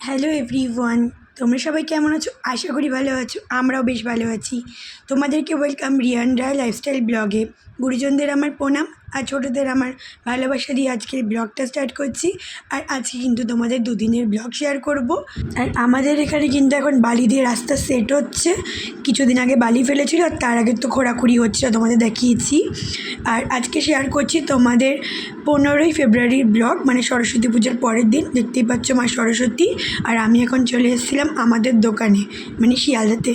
Hello everyone, তোমরা সবাই কেমন আছো? আশা করি ভালো আছো। আমরাও বেশ ভালো আছি। তোমাদেরকে ওয়েলকাম রিয়ান রায় লাইফস্টাইল ব্লগে। গুরুজনদের আমার প্রণাম আর ছোটোদের আমার ভালোবাসা দিয়ে আজকের ব্লগটা স্টার্ট করছি। আর আজকে কিন্তু তোমাদের দুদিনের ব্লগ শেয়ার করব। আর আমাদের এখানে কিন্তু এখন বালি দিয়ে রাস্তা সেট হচ্ছে। কিছুদিন আগে বালি ফেলেছিল, আর তার আগে তো খোঁড়াখুড়ি হচ্ছে, তোমাদের দেখিয়েছি। আর আজকে শেয়ার করছি তোমাদের 15ই ফেব্রুয়ারির ব্লগ, মানে সরস্বতী পুজোর পরের দিন। দেখতেই পাচ্ছ মা সরস্বতী। আর আমি এখন চলে এসেছিলাম আমাদের দোকানে, মানে শিয়ালদাতে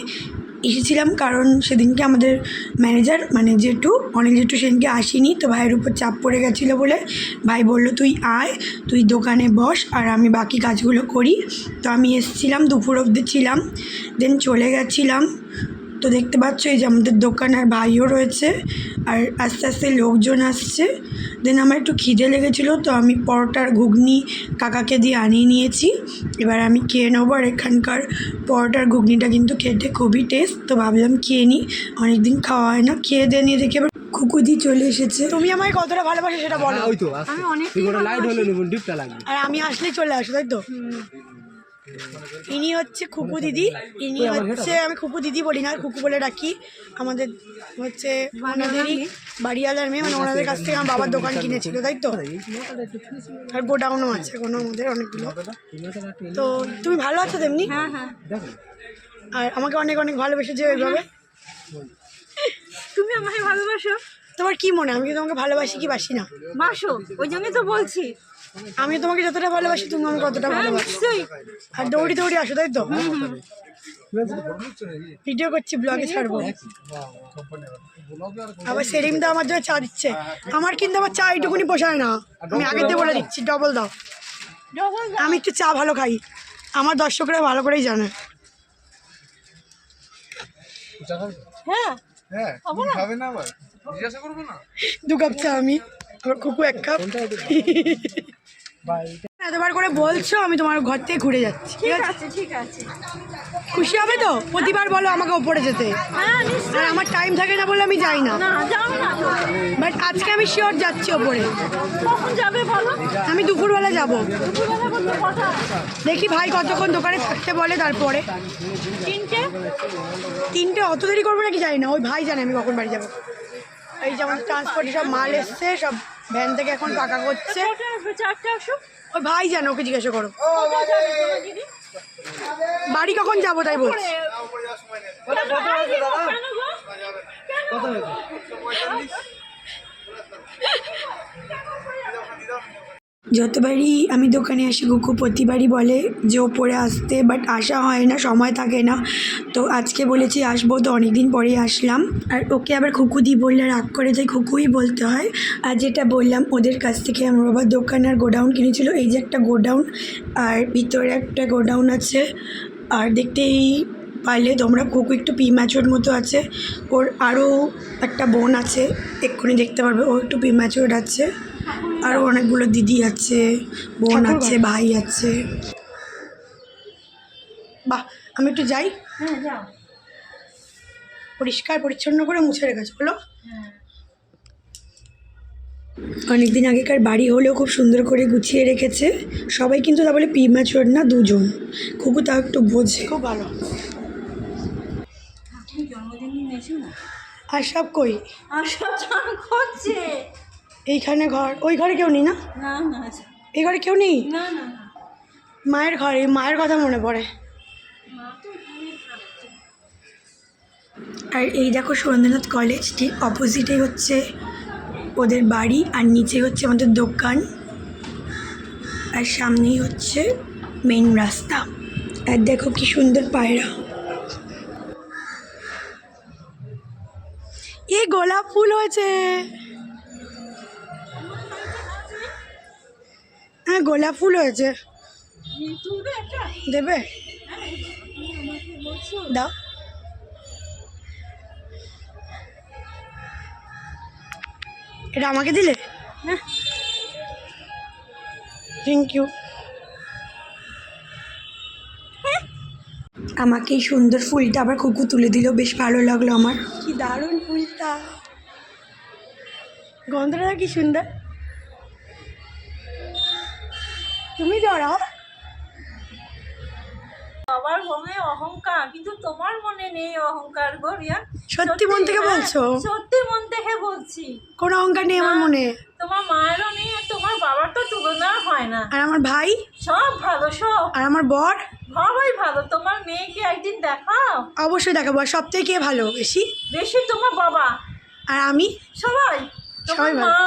এসেছিলাম, কারণ সেদিনকে আমাদের ম্যানেজার মানে জেঠু, অনেক জেঠু সেদিনকে আসেনি, তো ভাইয়ের উপর চাপ পড়ে গেছিলো বলে ভাই বললো তুই আয়, তুই দোকানে বস আর আমি বাকি কাজগুলো করি। তো আমি এসেছিলাম, দুপুর অবধি ছিলাম, দেন চলে গেছিলাম। তো দেখতে পাচ্ছ এই যে আমাদের দোকান, আর ভাইও রয়েছে, আর আস্তে আস্তে লোকজন আসছে। দেন আমার একটু খিদে লেগেছিলো, তো আমি পরোটার ঘুগনি কাকাকে দিয়ে আনিয়ে নিয়েছি। এবার আমি খেয়ে নেবো। আর এখানকার পরোটার ঘুগনিটা কিন্তু খেতে খুবই টেস্ট, তো ভাবলাম খেয়ে নিই, অনেকদিন খাওয়া হয় না। খেয়ে দিয়ে নিয়ে দেখি এবার খুকুদি চলে এসেছে। তুমি আমায় কতটা ভালোবাসো সেটা বলো। আমি অনেক লাইট হলো ডিপটা লাগবে। আর আমি আসলেই চলে আসো, তাই তো? ইনি হচ্ছে খুকু দিদি। ইনি হচ্ছে, আমি খুকু দিদি বলি না, খুকু বলে ডাকি। আমাদের হচ্ছে ওনাদেরই বাড়িওয়ালার মেয়ে, মানে ওনাদের কাছ থেকে আমার বাবার দোকান কিনেছিল, তাই তো? আর গোডাউনও আছে কোনো আমাদের অনেকগুলো। তো তুমি ভালো আছো তেমনি? হ্যাঁ হ্যাঁ, আর আমাকে অনেক অনেক ভালোবেসেছে ওইভাবে। তুমি আমাকে ভালোবাসো? তোমার কি মনে হয় আমি কি তোমাকে ভালোবাসি কি বাসি না? বাসো, ওই জন্যই তো বলছি। আমি তোমাকে যতটা ভালোবাসি তুমি আমাকে কতটা ভালোবাসো। নিশ্চয়ই। আর দৌড়ি দৌড়ি আসো, তাই তো? ভিডিও করছি, ব্লগে ছাড়বো। আবার সেলিম দা আমার জন্য চা দিচ্ছে। আমার কিন্তু আমার চা এইটুকুনি পোষায় না, আমি আগের দিয়ে বলে দিচ্ছি, ডবল দাও। আমি একটু চা ভালো খাই, আমার দর্শকরা ভালো করেই জানে। হ্যাঁ হ্যাঁ, তুমি খাবে না আবার? জিজ্ঞাসা করবো না? 2 কাপ চা আমি, আমার খুকু 1 কাপ। এতবার করে বলছো, আমি তোমার ঘর থেকে ঘুরে যাচ্ছি, ঠিক ঠিক আছে? আছে ঠিক আছে। খুশি হবে তো? প্রতিবার বলো আমাকে ওপরে যেতে, হ্যাঁ আর নিশ্চয়ই। আমার টাইম থাকে না বলে আমি যাই না। না যাও না তো। বাট আজকে আমি শিওর যাচ্ছি ওপরে। কখন যাবে বলো? আমি দুপুরবেলা যাব। দুপুরবেলা বলতে কটা? দেখি ভাই কতক্ষণ দোকানে থাকতে বলে, তারপরে। 3টে অত দেরি করবো নাকি জানি না, ওই ভাই জানে আমি কখন বাড়ি যাবো। এই যেমন ট্রান্সপোর্টে সব মাল এসছে, সব ভ্যান থেকে এখন পাকা করছে। কটা আসবে? 4টে আসুক। ওই ভাই জানে, ওকে জিজ্ঞাসা করো। কোথায় যাবে তোমার দিদি? বাড়ি কখন যাবো তাই বলছি। কেন গো? কেন? যতবারই আমি দোকানে আসি কুকু প্রতিবারই বলে যে ওপরে আসতে, বাট আসা হয় না, সময় থাকে না। তো আজকে বলেছি আসবো, তো অনেক দিন পরেই আসলাম। আর ওকে আবার খুকুদি বললে রাগ করে যায়, খুকুই বলতে হয়। আর যেটা বললাম, ওদের কাছ থেকে আমার বাবা দোকান আর গোডাউন কিনেছিল। এই যে একটা গোডাউন, আর ভিতরে একটা গোডাউন আছে। আর দেখতেই পারলে তোমরা, খুকু একটু প্রিম্যাচুর মতো আছে। ওর আরও একটা বোন আছে, এক্ষুনি দেখতে পারবে, ও একটু প্রিম্যাচুর আছে। আরও অনেকগুলো দিদি আছে, বোন আছে, ভাই আছে। বাহ, আমি একটু যাই। হ্যাঁ যাও। পরিষ্কার পরিচ্ছন্ন করে মুছে রেখেছে বলো। হ্যাঁ। অনেকদিন আগেকার বাড়ি হলেও খুব সুন্দর করে গুছিয়ে রেখেছে। সবাই কিন্তু তা বলে প্রিম্যাচুর না, দুজন। খুকু তাও একটু বোঝে, খুব ভালো। তুমি জন্মদিন দিন এসো না। আর সব কই? আসা চান করছে। এইখানে ঘর, ওই ঘরে কেউ নেই না? না না এই ঘরে কেউ নেই? না না না। মায়ের ঘরে, মায়ের কথা মনে পড়ে। মা তো এখানেই থাকছে। আর এই দেখো সুরেন্দ্রনাথ কলেজ, ঠিক অপোজিটেই হচ্ছে ওদের বাড়ি, আর নিচে হচ্ছে আমাদের দোকান, আর সামনেই হচ্ছে মেন রাস্তা। আর দেখো কি সুন্দর পায়রা। এই গোলাপ ফুল হয়েছে। হ্যাঁ, গোলাপ ফুল হয়েছে। তুলবে একটা? দেবে? আমাকে বলছো? দাও। এটা আমাকে দিলে? হ্যাঁ। Thank you. আমাকে এই সুন্দর ফুলটা আবার খুকু তুলে দিল, বেশ ভালো লাগলো আমার। কি দারুণ ফুলটা, গন্ধটা কি সুন্দর। তুমি জড়াও। সবার মনে অহংকার, কিন্তু তোমার মনে নেই অহংকার গো রিয়া। সত্যি মন থেকে হ্যাঁ, বলছো? সত্যি মন থেকে বলছি। কোনো অহংকার নেই আমার মনে। তোমার মায়েরও নেই, আর তোমার বাবার তো তুলনা হয় না। আর আমার ভাই সব ভালো, সব আর আমার বর সবাই ভালো। তোমার মেয়েকে একদিন দেখাও। অবশ্যই দেখাবো। আর সব থেকে কে ভালো বেশি? বেশি তোমার বাবা। আর আমি? সবাই, তোমার সবাই ভালো। মা,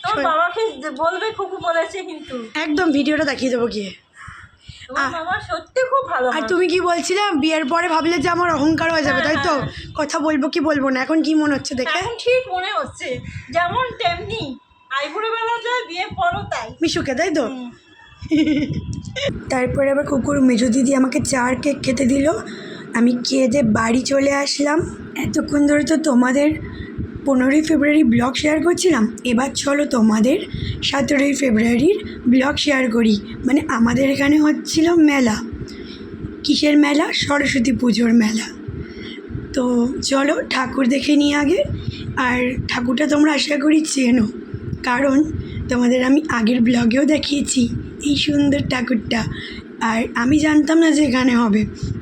তোমার সবাই। বাবাকে বলবে খুকু বলেছে কিন্তু। একদম ভিডিওটা দেখিয়ে দেবো গিয়ে। তোমার বাবা সত্যি খুব ভালো আর মানুষ। তুমি কি বলছিলে বিয়ের পরে ভাবলে যে আমার অহংকার হয়ে যাবে, তাই তো? হ্যাঁ। কথা বলবো কি বলবো না, এখন কি মনে হচ্ছে দেখে? এখন ঠিক মনে হচ্ছে, যেমন তেমনি আইবুড়ো বেলা যায়, বিয়ে পরও তাই। মিশুকে, তাই তো? হুম। তারপরে আবার কুকুর মেজো দিদি আমাকে 4 কেক খেতে দিল। আমি খেয়ে দিয়ে বাড়ি চলে আসলাম। এতক্ষণ ধরে তো তোমাদের 15ই ফেব্রুয়ারি ব্লগ শেয়ার করছিলাম, এবার চলো তোমাদের 17ই ফেব্রুয়ারির ব্লগ শেয়ার করি। মানে আমাদের এখানে হচ্ছিল মেলা। কিসের মেলা? সরস্বতী পুজোর মেলা। তো চলো ঠাকুর দেখে নিই আগে। আর ঠাকুরটা তোমরা আশা করি চেনো, কারণ তোমাদের আমি আগের ব্লগেও দেখিয়েছি এই সুন্দর ঠাকুরটা। আর আমি জানতাম না যে এখানে হবে,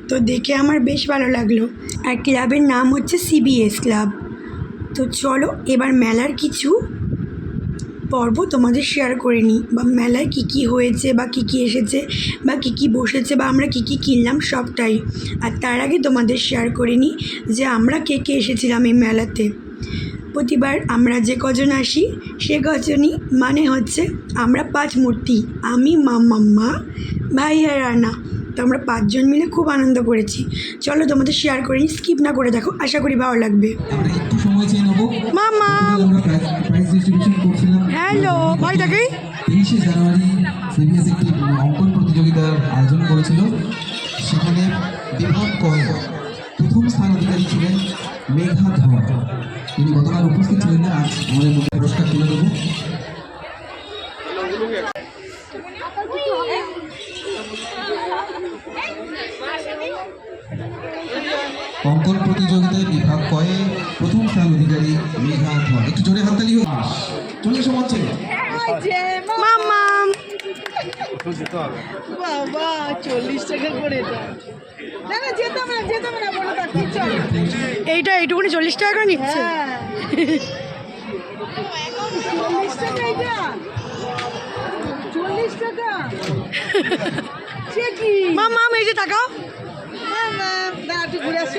তো দেখে আমার বেশ ভালো লাগলো। আর ক্লাবের নাম হচ্ছে CBS ক্লাব। তো চলো এবার মেলার কিছু পর্ব তোমাদের শেয়ার করে নিই, বা মেলায় কী কী হয়েছে, বা কী কী এসেছে, বা কী কী বসেছে, বা আমরা কী কী কিনলাম সবটাই। আর তার আগে তোমাদের শেয়ার করে নিই যে আমরা কে কে এসেছিলাম এই মেলাতে। প্রতিবার আমরা যে কজন আসি সে কজনই, মানে হচ্ছে আমরা 5 মূর্তি, আমি, মাম্মা, ভাই আর রানা। তো আমরা 5 জন মিলে খুব আনন্দ করেছি। চলো তোমাদের শেয়ার করে নিই, স্কিপ না করে দেখো, আশা করি ভালো লাগবে। আমরা একটু সময় চেয়ে নেবো। মামা আমরা প্রাইজ ডিস্ট্রিবিউশন করছিলাম। হ্যালো ভাই, দেখি 23শে জানুয়ারি CBS একটি অঙ্কন প্রতিযোগিতার আয়োজন করেছিল। সেখানে বিভাগ কয়ে প্রথম স্থান অধিকারী ছিলেন মেঘা ধর। তিনি গতকাল উপস্থিত ছিলেন না, আজ আমাদের মধ্যে পুরস্কার তুলে দেবো। অঙ্কন প্রতিযোগিতায় বিভাগ কয়ে প্রথম স্থান অধিকারী মেঘা ধর। একটু জোরে হাততালি হোক। চলে এসো মঞ্চে। মামা। বাবা 40 টাকা করে এটা। না না যেতাম না বলে থাকি চল। এইটা এইটুকুনি 40 টাকা করে নিচ্ছে। হ্যাঁ 40 টাকা এটা, 40 টাকা। সে কি মামা এই যে তাকাও। মামা না একটু ঘুরে আসি।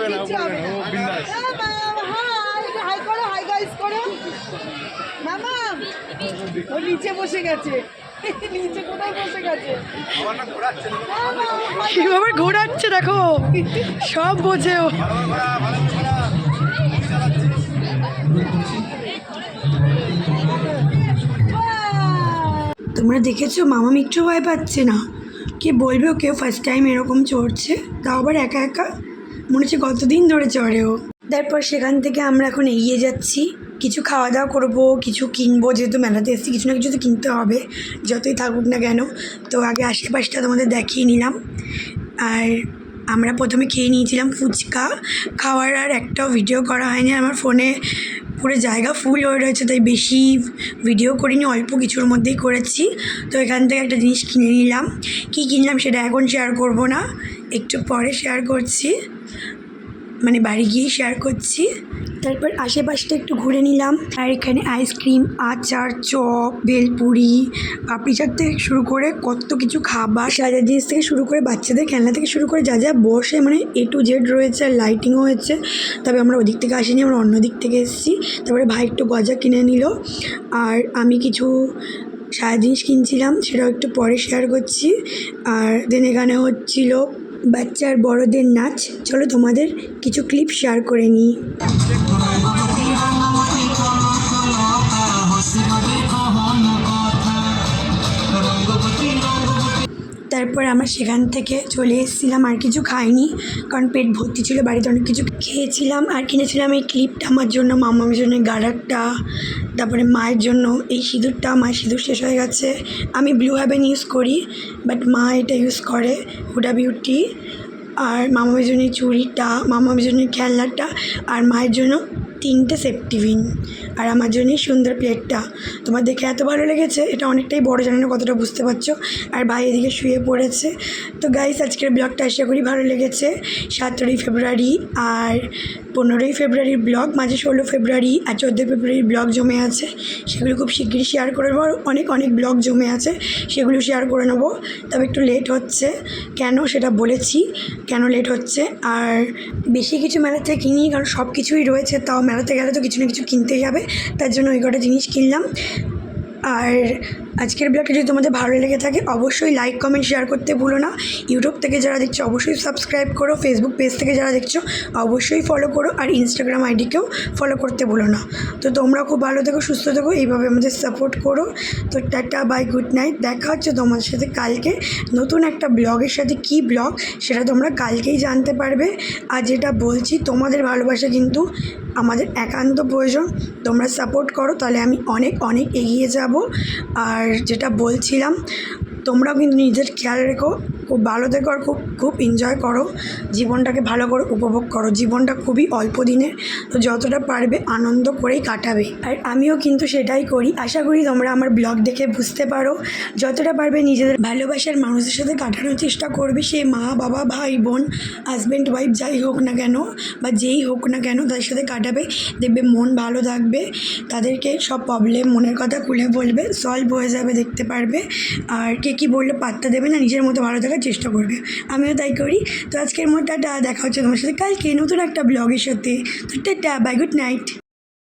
কিচ্ছু হবে না। মামা, হাই, একটু হাই করো, হাই গাইস করো। মামা ও নিচে বসে গেছে, নিচে কোথায় বসে গেছে? মামা, কিভাবে ঘোরাচ্ছে দেখো, সব বোঝেও। তোমরা দেখেছো মামা একটু ভয় পাচ্ছে না। কে বলবে ওকে ফার্স্ট টাইম এরকম চড়ছে, তাও আবার একা একা। মনে হচ্ছে কতদিন ধরে চড়ে ও। তারপর সেখান থেকে আমরা এখন এগিয়ে যাচ্ছি, কিছু খাওয়া দাওয়া করবো, কিছু কিনবো, যেহেতু মেলাতে এসেছি কিছু না কিছু তো কিনতে হবে, যতই থাকুক না কেন। তো আগে আশেপাশটা তোমাদের দেখিয়ে নিলাম। আর আমরা প্রথমে খেয়ে নিয়েছিলাম ফুচকা। খাওয়ার আর একটাও ভিডিও করা হয়নি, আমার ফোনে পুরো জায়গা ফুল হয়ে রয়েছে, তাই বেশি ভিডিও করিনি, অল্প কিছুর মধ্যেই করেছি। তো এখান থেকে একটা জিনিস কিনে নিলাম। কী কিনলাম সেটা এখন শেয়ার করব না, একটু পরে শেয়ার করছি, মানে বাড়ি গিয়েই শেয়ার করছি। তারপর আশেপাশটা একটু ঘুরে নিলাম। আর এখানে আইসক্রিম, আচার, চপ, ভেলপুরি, পাপড়ি চাট থেকে শুরু করে কত কিছু খাবার, সাজার জিনিস থেকে শুরু করে বাচ্চাদের খেলনা থেকে শুরু করে যা যা বসে, মানে A to Z রয়েছে। আর লাইটিংও হয়েছে। তবে আমরা ওদিক থেকে আসিনি, আমরা অন্য দিক থেকে এসেছি। তারপরে ভাই একটু গজা কিনে নিল, আর আমি কিছু সারা জিনিস কিনছিলাম, সেটাও একটু পরে শেয়ার করছি। আর দেন এখানে হচ্ছিল বাচ্চা আর বড়দের নাচ। চলো তোমাদের কিছু ক্লিপ শেয়ার করে নিই। তারপর আমরা সেখান থেকে চলে এসেছিলাম, আর কিছু খাইনি কারণ পেট ভর্তি ছিল, বাড়িতে অনেক কিছু খেয়েছিলাম। আর কিনেছিলাম এই ক্লিপটা আমার জন্য, মামার জন্য গাডারটা, তারপরে মায়ের জন্য এই সিঁদুরটা। মায়ের সিঁদুর শেষ হয়ে গেছে। আমি ব্লু হেভেন ইউজ করি, বাট মা এটা ইউজ করে, হুডা বিউটি। আর মামার জন্য চুড়িটা, মামার জন্য খেলনাটা, আর মায়ের জন্য 3টে সেফটিপিন আর আমার জন্যই সুন্দর প্লেটটা। তোমার দেখে এত ভালো লেগেছে, এটা অনেকটাই বড়, জানি না কতটা বুঝতে পারছো। আর ভাই এদিকে শুয়ে পড়েছে। তো গাইস, আজকের ব্লগটা আশা করি ভালো লেগেছে। 17ই ফেব্রুয়ারি আর 15ই ফেব্রুয়ারির ব্লগ, মাঝে 16 ফেব্রুয়ারি আর 14 ফেব্রুয়ারির ব্লগ জমে আছে, সেগুলো খুব শিগগিরই শেয়ার করে নেবো। অনেক ব্লগ জমে আছে, সেগুলো শেয়ার করে নেবো। তবে একটু লেট হচ্ছে, কেন সেটা বলেছি, কেন লেট হচ্ছে। আর বেশি কিছু মেলা থেকে কিনি, কারণ সব কিছুই রয়েছে, তাও মেলাতে গেলে তো কিছু না কিছু কিনতেই হবে, তার জন্য ওই কটা জিনিস কিনলাম। আর আজকের ব্লগটা যদি তোমাদের ভালো লেগে থাকে অবশ্যই লাইক কমেন্ট শেয়ার করতে ভুলো না। ইউটিউব থেকে যারা দেখছো অবশ্যই সাবস্ক্রাইব করো, ফেসবুক পেজ থেকে যারা দেখছো অবশ্যই ফলো করো, আর ইনস্টাগ্রাম আইডিকেও ফলো করতে ভুলো না। তো তোমরা খুব ভালো থেকো, সুস্থ থেকো, এইভাবে আমাদের সাপোর্ট করো। তো টাটা, বাই, গুড নাইট। দেখা হচ্ছে তোমার সাথে কালকে নতুন একটা ব্লগের সাথে। কি ব্লগ সেটা তোমরা কালকেই জানতে পারবে। আর যেটা বলছি, তোমাদের ভালোবাসা কিন্তু আমাদের একান্ত প্রয়োজন। তোমরা সাপোর্ট করো, তাহলে আমি অনেক এগিয়ে যাব। আর যেটা বলছিলাম, তোমরাও কিন্তু নিজের খেয়াল রেখো, খুব ভালো থেকো, আর খুব এনজয় করো, জীবনটাকে ভালো করে উপভোগ করো। জীবনটা খুবই অল্প দিনের, তো যতটা পারবে আনন্দ করেই কাটাবে। আর আমিও কিন্তু সেটাই করি। আশা করি তোমরা আমার ব্লগ দেখে বুঝতে পারো, যতটা পারবে নিজেদের ভালোবাসার মানুষের সাথে কাটানোর চেষ্টা করবে। সে মা, বাবা, ভাই, বোন, হাজব্যান্ড, ওয়াইফ, যাই হোক না কেন বা যেই হোক না কেন, তাদের সাথে কাটাবে, দেখবে মন ভালো থাকবে। তাদেরকে সব প্রবলেম, মনের কথা খুলে বলবে, সলভ হয়ে যাবে, দেখতে পারবে। আর কে কী বললে পাত্তা দেবে না, নিজের মতো ভালো থাকার চেষ্টা করবে। আমিও তাই করি। তো আজকের মতো দেখা হচ্ছে তোমার সাথে কালকে নতুন একটা ব্লগের সাথে। তো টাটা, বাই, গুড নাইট।